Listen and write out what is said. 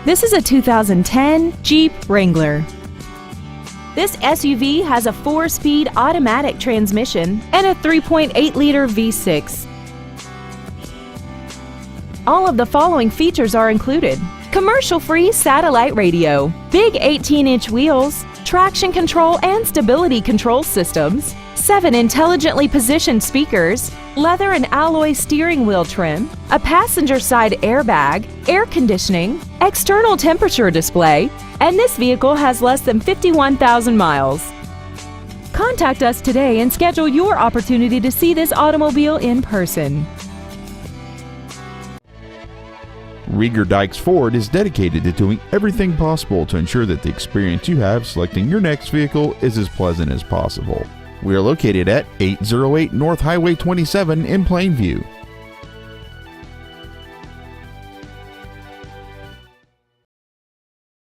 This is a 2010 Jeep Wrangler. This SUV has a 4-speed automatic transmission and a 3.8-liter V6. All of the following features are included: commercial-free satellite radio, big 18-inch wheels, traction control and stability control systems, 7 intelligently positioned speakers, leather and alloy steering wheel trim, a passenger side airbag, air conditioning, external temperature display, and this vehicle has less than 51,000 miles. Contact us today and schedule your opportunity to see this automobile in person. Rieger Dykes Ford is dedicated to doing everything possible to ensure that the experience you have selecting your next vehicle is as pleasant as possible. We are located at 808 North Highway 27 in Plainview.